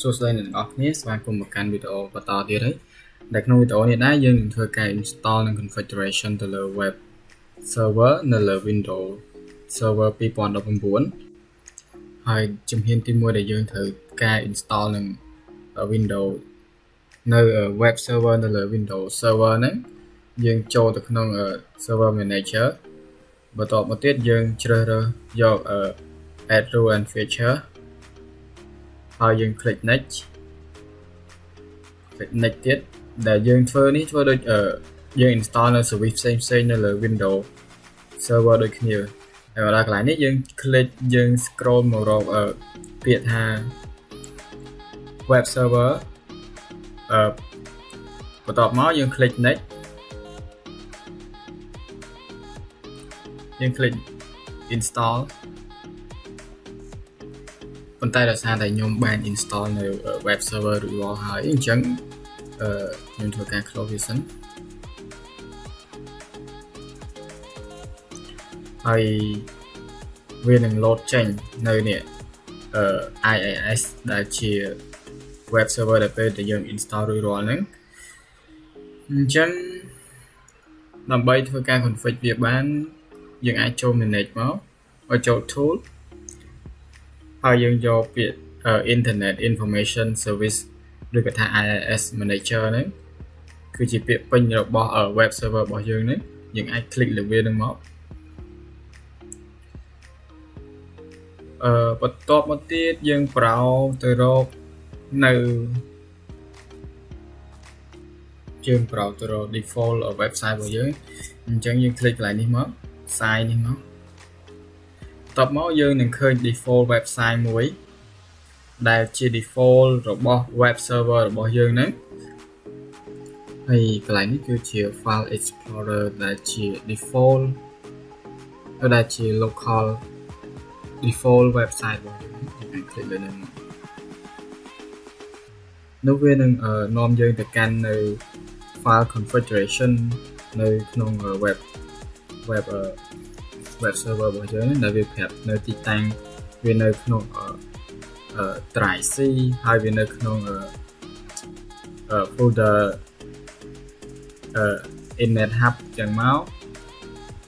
សួស្តីអ្នកទាំងអស់គ្នាស្វាគមន៍មកកាន់វីដេអូបន្តទៀតហើយដែលក្នុងវីដេអូនេះដែរយើងនឹងធ្វើការ install និង configuration ទៅលើ web server នៅលើ Windows Server 2019ហើយជំហានទី1ដែលយើងត្រូវការ install នឹង Windows នៅ web server នៅលើ Windows Server ហ្នឹងយើងចូលទៅក្នុង Server Manager បន្ទាប់មកទៀតយើងជ្រើសរើសយក add rule and feature ហើយយើង click next ទៀតដែលយើងធ្វើនេះធ្វើដូចយើង install នៅ service ផ្សេងៗនៅលើ Windows Server ដូចគ្នាហើយដល់កន្លែងនេះយើង click យើង scroll មករកពាក្យថា web server បន្ទាប់មកយើង click next យើង click install ប៉ុន្តែដោយសារតែខ្ញុំបាន install នៅ web server រួចរាល់ហើយអញ្ចឹងខ្ញុំធ្វើការ close វាសិនហើយវានឹង load ចេញនៅនេះIIS ដែលជា web server ដែលពេលដែលយើង install រួចរាល់ហ្នឹងអញ្ចឹងដើម្បីធ្វើការ config វាបានយើងអាចចូល manage មកឲ្យចូល tool ហើយយើងយកពាក្យ Internet Information Service ឬក៏ថា IIS Manager ហ្នឹងគឺជាពាក្យពេញរបស់ web server របស់យើងហ្នឹងយើងអាច click លើវានឹងមកបន្ទាប់មកទៀតយើង browse ទៅរកនៅdefault website របស់យើងអញ្ចឹងយើង click កន្លែងនេះមក site នេះមកបន្ទាប់មកយើងនឹងឃើញ default website មួយដែលជា default របស់ web server របស់យើងហ្នឹងហើយកន្លែងនេះគឺជា file explorer ដែលជា default ដែលជា local default website របស់យើងយើង click លើនេះនោះវានឹងនាំយើងទៅកាន់នៅ file configuration នៅក្នុង web server របស់យើងដែលវាប្រាប់នៅទីតាំងវានៅក្នុងdrive C ហើយវានៅក្នុងfolder Internet Hub ចឹងមក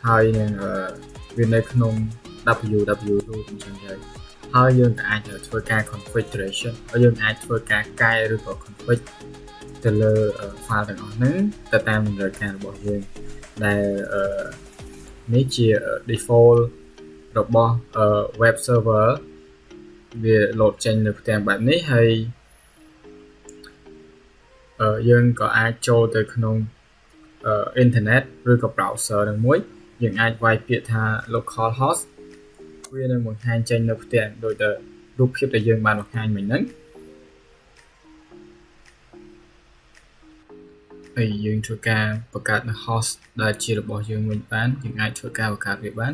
ហើយនឹងវានៅក្នុង www អញ្ចឹងហើយយើងក៏អាចធ្វើការ configuration ហើយយើងអាចធ្វើការកែឬក៏ config ទៅលើ file ទាំងអស់ហ្នឹងទៅតាមតម្រូវការរបស់យើងដែលនេះជា default របស់ web server វា load ចេញនៅផ្ទាំងបែបនេះហើយយើងក៏អាចចូលទៅក្នុង internet ឬក៏ browser នឹងមួយយើងអាចវាយពាក្យថា localhost វានឹងបង្ហាញចេញនៅផ្ទាំងដូចតែរូបភាពដែលយើងបានបង្ហាញមិញហ្នឹងហើយយើងធ្វើការបង្កើតនៅ host ដែលជារបស់យើងវិញបានយើងអាចធ្វើការបង្កើតវាបាន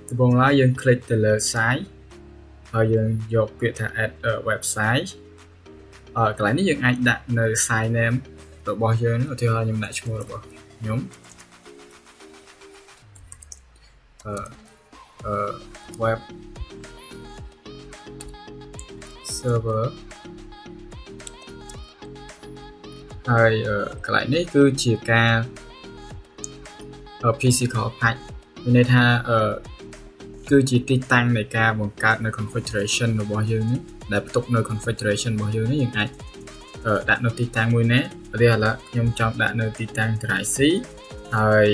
ដំបូងឡើយយើង click ទៅលើ site ហើយយើងយកពាក្យថា add website កន្លែងនេះយើងអាចដាក់នៅ site name របស់យើងឧទាហរណ៍ខ្ញុំដាក់ឈ្មោះរបស់ខ្ញុំweb server ហើយកន្លែងនេះគឺជាការ physical patch មានន័យថាគឺជាទីតាំងនៃការបង្កើតនៅ configuration របស់យើងនេះដែលផ្ទុកនៅ configuration របស់យើងនេះយើងអាចដាក់នៅទីតាំងមួយណាឧទាហរណ៍ខ្ញុំចង់ដាក់នៅទីតាំង drive C ហើយ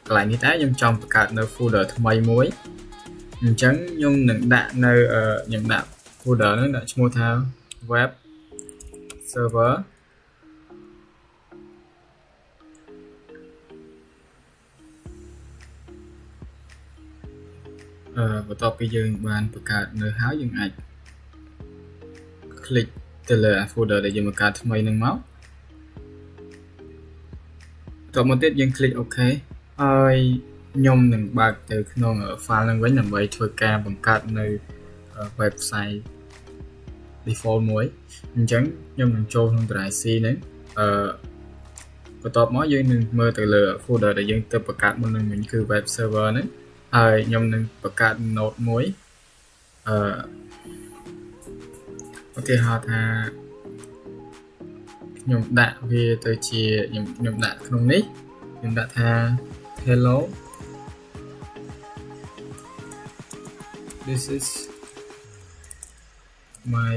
កន្លែងនេះដែរខ្ញុំចង់បង្កើតនៅ folder ថ្មីមួយអញ្ចឹងខ្ញុំនឹងដាក់នៅខ្ញុំដាក់ folder ហ្នឹងដាក់ឈ្មោះថា web server បន្ទាប់ពីយើងបានបង្កើតនៅហើយយើងអាច click ទៅលើ folder ដែលយើងបង្កើតថ្មីនឹងមកបន្ទាប់មកទៀតយើង click OK ហើយខ្ញុំនឹងបើកទៅក្នុង file នឹងវិញដើម្បីធ្វើការបង្កើតនៅ website default មួយអញ្ចឹងខ្ញុំនឹងចូលក្នុង drive C ហ្នឹងបន្ទាប់មកយើងនឹងមើលទៅលើ folder ដែលយើងទៅបង្កើតមុននឹងវិញគឺ web server ហ្នឹងហើយខ្ញុំនឹងបង្កើត node មួយ ឧទាហរណ៍ថាខ្ញុំដាក់វាទៅជាខ្ញុំដាក់ក្នុងនេះខ្ញុំដាក់ថា hello this is my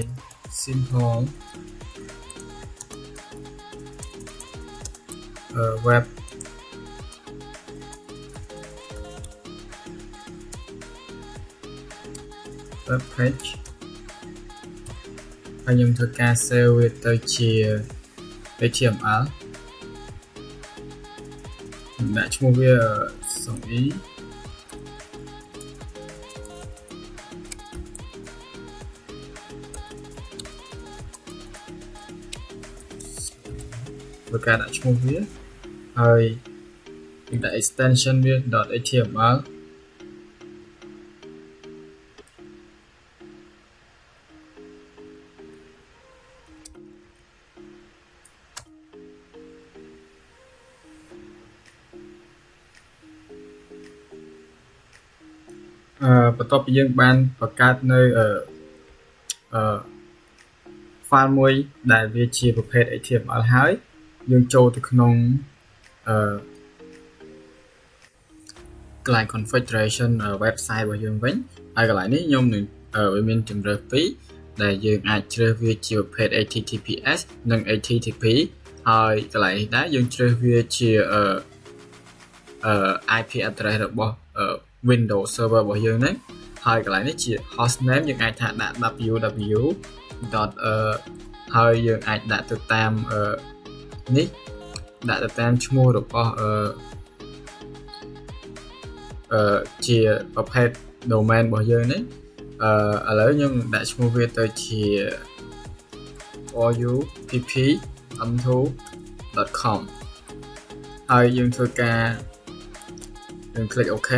simple web page ហើយខ្ញុំធ្វើការ save វាទៅជា HTML ខ្ញុំដាក់ឈ្មោះវាសុងអ៊ីធ្វើការដាក់ឈ្មោះវាហើយខ្ញុំដាក់ extension វា .htmlបន្ទាប់ពីយើងបានបង្កើតនៅfile មួយដែលវាជាប្រភេទ HTML ហើយយើងចូលទៅក្នុងកន្លែង configuration website របស់យើងវិញហើយកន្លែងនេះខ្ញុំនឹងវាមានជម្រើសពីរដែលយើងអាចជ្រើសវាជាប្រភេទ HTTPS និង HTTP ហើយកន្លែងនេះដែរយើងជ្រើសវាជា IP address របស់ Windows server របស់យើងហ្នឹងហើយកន្លែងនេះជា hostname យើងអាចថាដាក់ www. ហើយយើងអាចដាក់ទៅតាមនេះដាក់ទៅតាមឈ្មោះរបស់ជាប្រភេទ domain របស់យើងនេះឥឡូវខ្ញុំដាក់ឈ្មោះវាទៅជា rupp.com ហើយយើងធ្វើការយើង click OK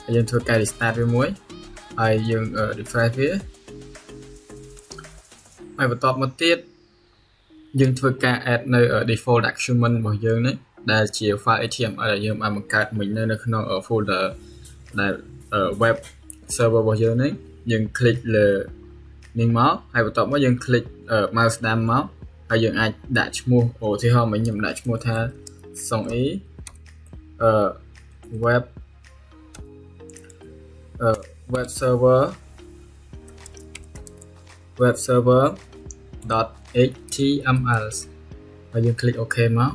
ហើយយើងធ្វើការ restart វាមួយហើយយើង refresh វាហើយបន្តមកទៀតយើងធ្វើការ add នៅ default document របស់យើងនេះដែលជា file HTML ដែលយើងបានបង្កើតមិញនៅក្នុង folder ដែល web server របស់យើងនេះយើង click លើនេះមកហើយបន្តមកយើង click mouse ស្ដាំមកហើយយើងអាចដាក់ឈ្មោះឧទាហរណ៍មិញខ្ញុំដាក់ឈ្មោះថាសុងអ៊ីweb server.html ហើយយើង click OK មក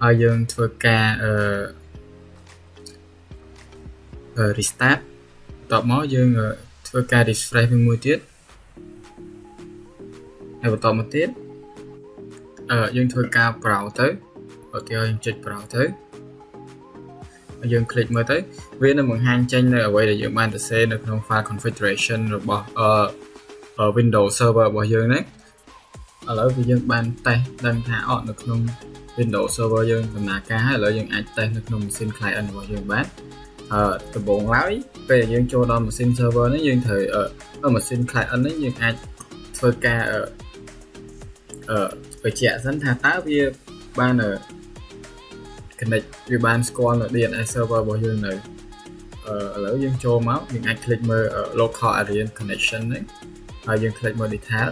ហើយយើងធ្វើការ restart បន្ទាប់មកយើងធ្វើការ refresh វិញមួយទៀតហើយបន្តមកទៀតយើងធ្វើការ browse ទៅឧទាហរណ៍យើងចុច browse ទៅយើង click មើលទៅវានឹងបង្ហាញចេញនៅអ្វីដែលយើងបានសរសេរនៅក្នុង file configuration របស់ Windows server របស់យើងហ្នឹងឥឡូវវាយើងបានតេស្តដឹងថានៅក្នុង Windows server យើងដំណើរការហើយឥឡូវយើងអាចតេស្តនៅក្នុងម៉ាស៊ីន client របស់យើងបានដំបូងឡើយពេលយើងចូលដល់ម៉ាស៊ីន server នេះយើងត្រូវម៉ាស៊ីន client នេះយើងអាចធ្វើការបញ្ជាក់សិនថាតើវាបាន connect វាបានស្គាល់នៅ DNS server របស់យើងនៅឥឡូវយើងចូលមកយើងអាច click មើល local area connection នេះហើយយើង click មើល detail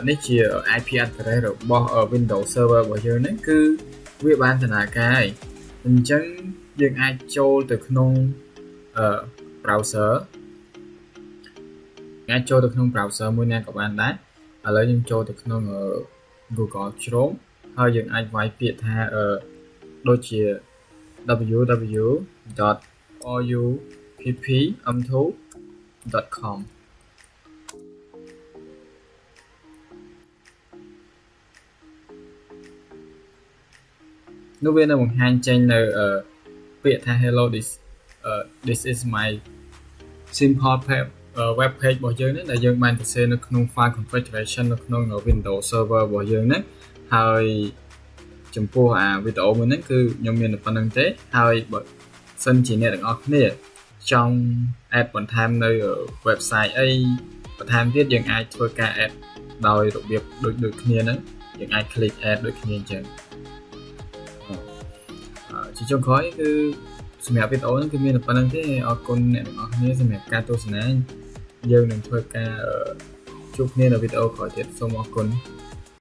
នេះជា IP address របស់ Windows server របស់យើងនេះគឺវាបានដំណើរការហើយអញ្ចឹងយើងអាចចូលទៅក្នុង browser អាចចូលទៅក្នុង browser មួយណាក៏បានដែរឥឡូវយើងចូលទៅក្នុង Google Chrome ហើយយើងអាចវាយពាក្យថាដូចជា www.rupp.com នោះវានឹងបង្ហាញចេញនៅពាក្យថា hello this is my simple web page របស់យើងនេះដែលយើងបានសរសេរនៅក្នុង file configuration នៅក្នុង Windows server របស់យើងនេះហើយចំពោះវីដេអូមួយហ្នឹងគឺខ្ញុំមានតែប៉ុណ្្នឹងទេហើយបើសិនជាអ្នកទាំងអស់គ្នាចង់ add បន្ថែមនៅ website អីបន្ថែមទៀតយើងអាចធ្វើការ add ដោយរបៀបដូចគ្នាហ្នឹងយើងអាច click add ដូចគ្នាអញ្ចឹងជាចុងក្រោយគឺសម្រាប់វីដេអូហ្នឹងគឺមានតែប៉ុណ្្នឹងទេអរគុណអ្នកទាំងអស់គ្នាសម្រាប់ការទស្សនា យើងនឹងធ្វើការជួបគ្នានៅវីដេអូក្រោយទៀតសូមអរគុណ